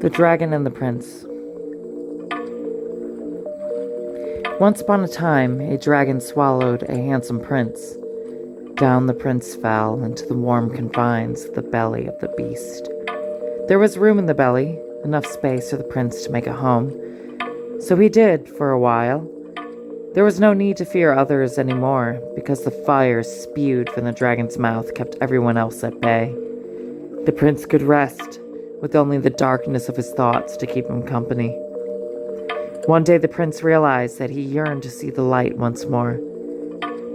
The Dragon and the Prince. Once upon a time, a dragon swallowed a handsome prince. Down the prince fell into the warm confines of the belly of the beast. There was room in the belly, enough space for the prince to make a home. So he did, for a while. There was no need to fear others anymore, because the fire spewed from the dragon's mouth kept everyone else at bay. The prince could rest, with only the darkness of his thoughts to keep him company. One day the prince realized that he yearned to see the light once more.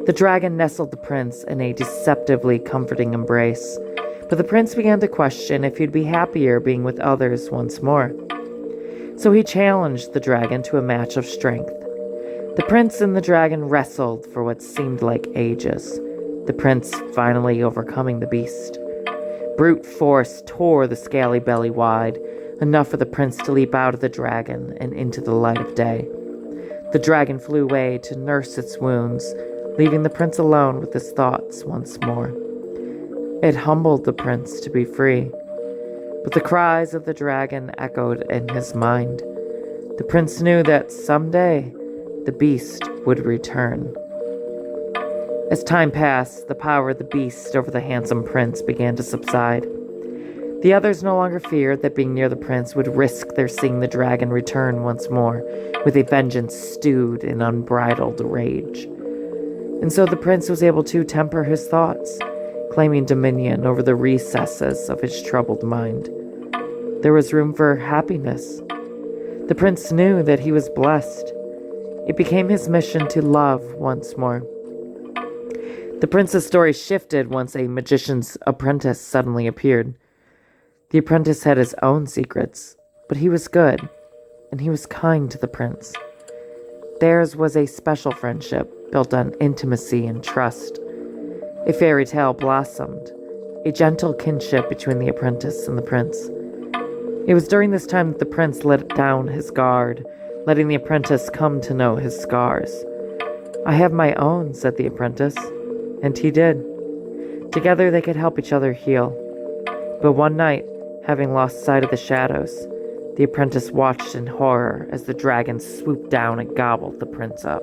The dragon nestled the prince in a deceptively comforting embrace, but the prince began to question if he'd be happier being with others once more. So he challenged the dragon to a match of strength. The prince and the dragon wrestled for what seemed like ages, the prince finally overcoming the beast. Brute force tore the scaly belly wide, enough for the prince to leap out of the dragon and into the light of day. The dragon flew away to nurse its wounds, leaving the prince alone with his thoughts once more. It humbled the prince to be free, but the cries of the dragon echoed in his mind. The prince knew that someday the beast would return. As time passed, the power of the beast over the handsome prince began to subside. The others no longer feared that being near the prince would risk their seeing the dragon return once more, with a vengeance stewed in unbridled rage. And so the prince was able to temper his thoughts, claiming dominion over the recesses of his troubled mind. There was room for happiness. The prince knew that he was blessed. It became his mission to love once more. The prince's story shifted once a magician's apprentice suddenly appeared. The apprentice had his own secrets, but he was good, and he was kind to the prince. Theirs was a special friendship built on intimacy and trust. A fairy tale blossomed, a gentle kinship between the apprentice and the prince. It was during this time that the prince let down his guard, letting the apprentice come to know his scars. "I have my own," said the apprentice. And he did. Together they could help each other heal. But one night, having lost sight of the shadows, the apprentice watched in horror as the dragon swooped down and gobbled the prince up.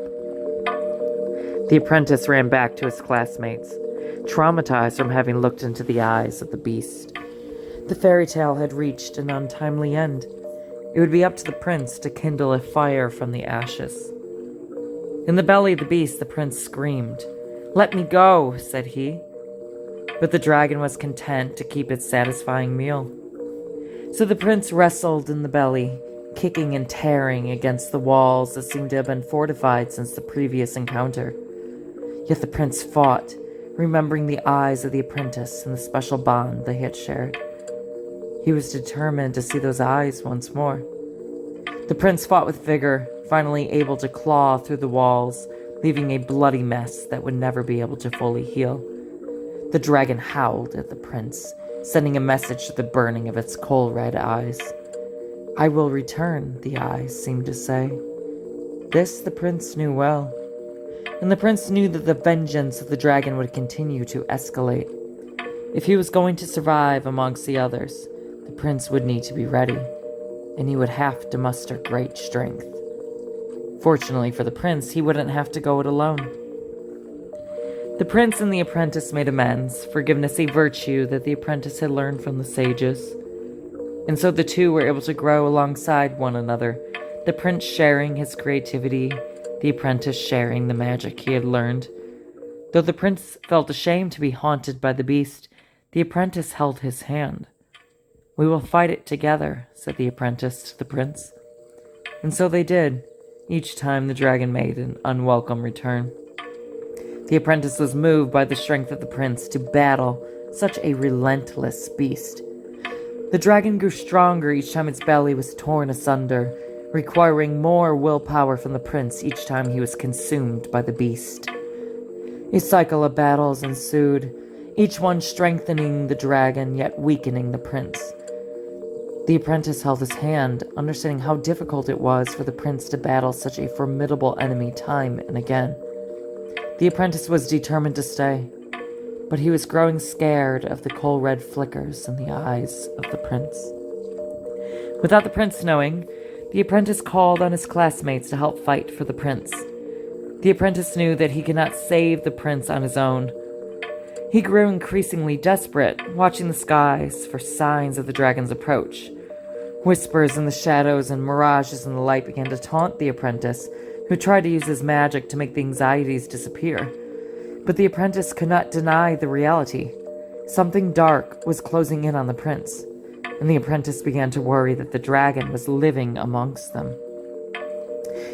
The apprentice ran back to his classmates, traumatized from having looked into the eyes of the beast. The fairy tale had reached an untimely end. It would be up to the prince to kindle a fire from the ashes. In the belly of the beast, the prince screamed. "Let me go," said he. But the dragon was content to keep its satisfying meal. So the prince wrestled in the belly, kicking and tearing against the walls that seemed to have been fortified since the previous encounter. Yet the prince fought, remembering the eyes of the apprentice and the special bond they had shared. He was determined to see those eyes once more. The prince fought with vigor, finally able to claw through the walls, leaving a bloody mess that would never be able to fully heal. The dragon howled at the prince, sending a message to the burning of its coal-red eyes. "I will return," the eyes seemed to say. This the prince knew well, and the prince knew that the vengeance of the dragon would continue to escalate. If he was going to survive amongst the others, the prince would need to be ready, and he would have to muster great strength. Fortunately for the prince, he wouldn't have to go it alone. The prince and the apprentice made amends, forgiveness a virtue that the apprentice had learned from the sages. And so the two were able to grow alongside one another, the prince sharing his creativity, the apprentice sharing the magic he had learned. Though the prince felt ashamed to be haunted by the beast, the apprentice held his hand. "We will fight it together," said the apprentice to the prince. And so they did, each time the dragon made an unwelcome return. The apprentice was moved by the strength of the prince to battle such a relentless beast. The dragon grew stronger each time its belly was torn asunder, requiring more willpower from the prince each time he was consumed by the beast. A cycle of battles ensued, each one strengthening the dragon yet weakening the prince. The apprentice held his hand, understanding how difficult it was for the prince to battle such a formidable enemy time and again. The apprentice was determined to stay, but he was growing scared of the coal-red flickers in the eyes of the prince. Without the prince knowing, the apprentice called on his classmates to help fight for the prince. The apprentice knew that he could not save the prince on his own. He grew increasingly desperate, watching the skies for signs of the dragon's approach. Whispers in the shadows and mirages in the light began to taunt the apprentice, who tried to use his magic to make the anxieties disappear. But the apprentice could not deny the reality. Something dark was closing in on the prince, and the apprentice began to worry that the dragon was living amongst them.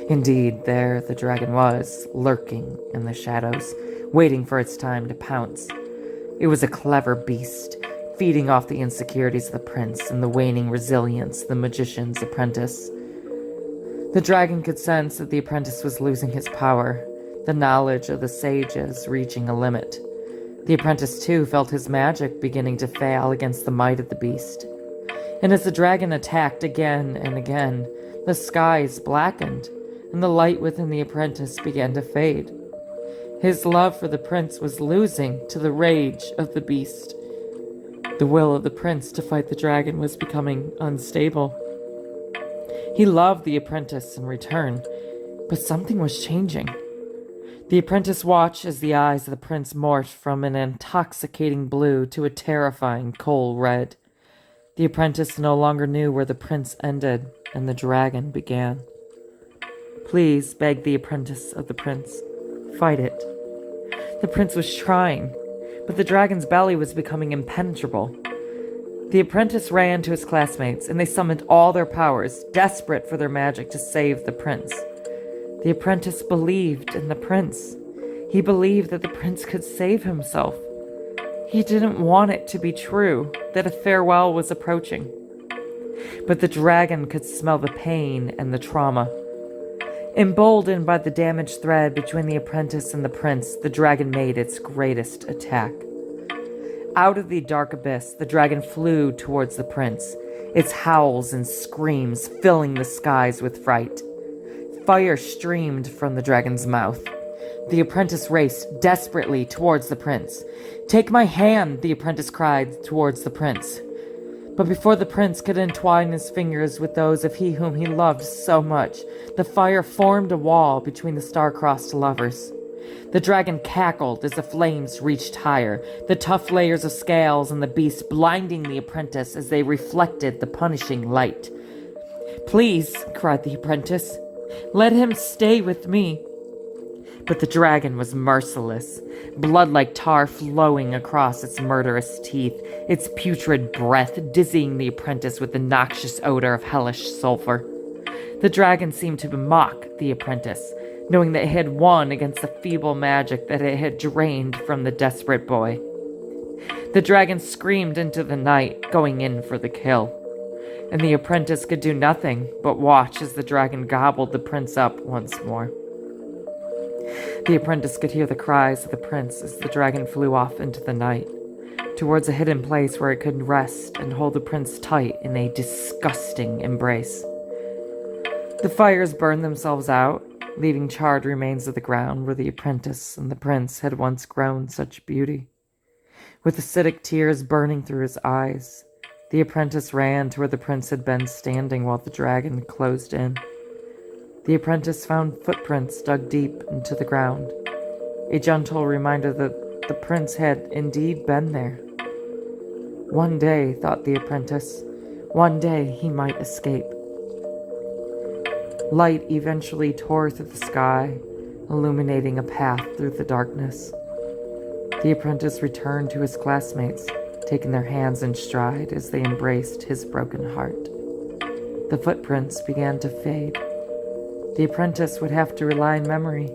Indeed, there the dragon was, lurking in the shadows, waiting for its time to pounce. It was a clever beast, feeding off the insecurities of the prince and the waning resilience of the magician's apprentice. The dragon could sense that the apprentice was losing his power, the knowledge of the sages reaching a limit. The apprentice, too, felt his magic beginning to fail against the might of the beast. And as the dragon attacked again and again, the skies blackened, and the light within the apprentice began to fade. His love for the prince was losing to the rage of the beast. The will of the prince to fight the dragon was becoming unstable. He loved the apprentice in return, but something was changing. The apprentice watched as the eyes of the prince morphed from an intoxicating blue to a terrifying coal red. The apprentice no longer knew where the prince ended and the dragon began. "Please," begged the apprentice of the prince, "fight it." The prince was trying, but the dragon's belly was becoming impenetrable. The apprentice ran to his classmates, and they summoned all their powers, desperate for their magic to save the prince. The apprentice believed in the prince. He believed that the prince could save himself. He didn't want it to be true, that a farewell was approaching. But the dragon could smell the pain and the trauma. Emboldened by the damaged thread between the apprentice and the prince, the dragon made its greatest attack. Out of the dark abyss, the dragon flew towards the prince, its howls and screams filling the skies with fright. Fire streamed from the dragon's mouth. The apprentice raced desperately towards the prince. "Take my hand," the apprentice cried towards the prince. But before the prince could entwine his fingers with those of he whom he loved so much, the fire formed a wall between the star-crossed lovers. The dragon cackled as the flames reached higher, the tough layers of scales and the beast blinding the apprentice as they reflected the punishing light. "Please," cried the apprentice, "let him stay with me." But the dragon was merciless, blood like tar flowing across its murderous teeth, its putrid breath dizzying the apprentice with the noxious odor of hellish sulfur. The dragon seemed to mock the apprentice, knowing that it had won against the feeble magic that it had drained from the desperate boy. The dragon screamed into the night, going in for the kill, and the apprentice could do nothing but watch as the dragon gobbled the prince up once more. The apprentice could hear the cries of the prince as the dragon flew off into the night, towards a hidden place where it could rest and hold the prince tight in a disgusting embrace. The fires burned themselves out, leaving charred remains of the ground where the apprentice and the prince had once grown such beauty. With acidic tears burning through his eyes, the apprentice ran to where the prince had been standing while the dragon closed in. The apprentice found footprints dug deep into the ground, a gentle reminder that the prince had indeed been there. One day, thought the apprentice, one day he might escape. Light eventually tore through the sky, illuminating a path through the darkness. The apprentice returned to his classmates, taking their hands in stride as they embraced his broken heart. The footprints began to fade. The apprentice would have to rely on memory.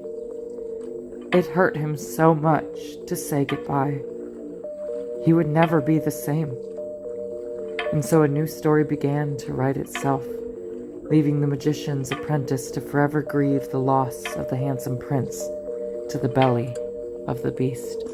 It hurt him so much to say goodbye. He would never be the same. And so a new story began to write itself, leaving the magician's apprentice to forever grieve the loss of the handsome prince to the belly of the beast.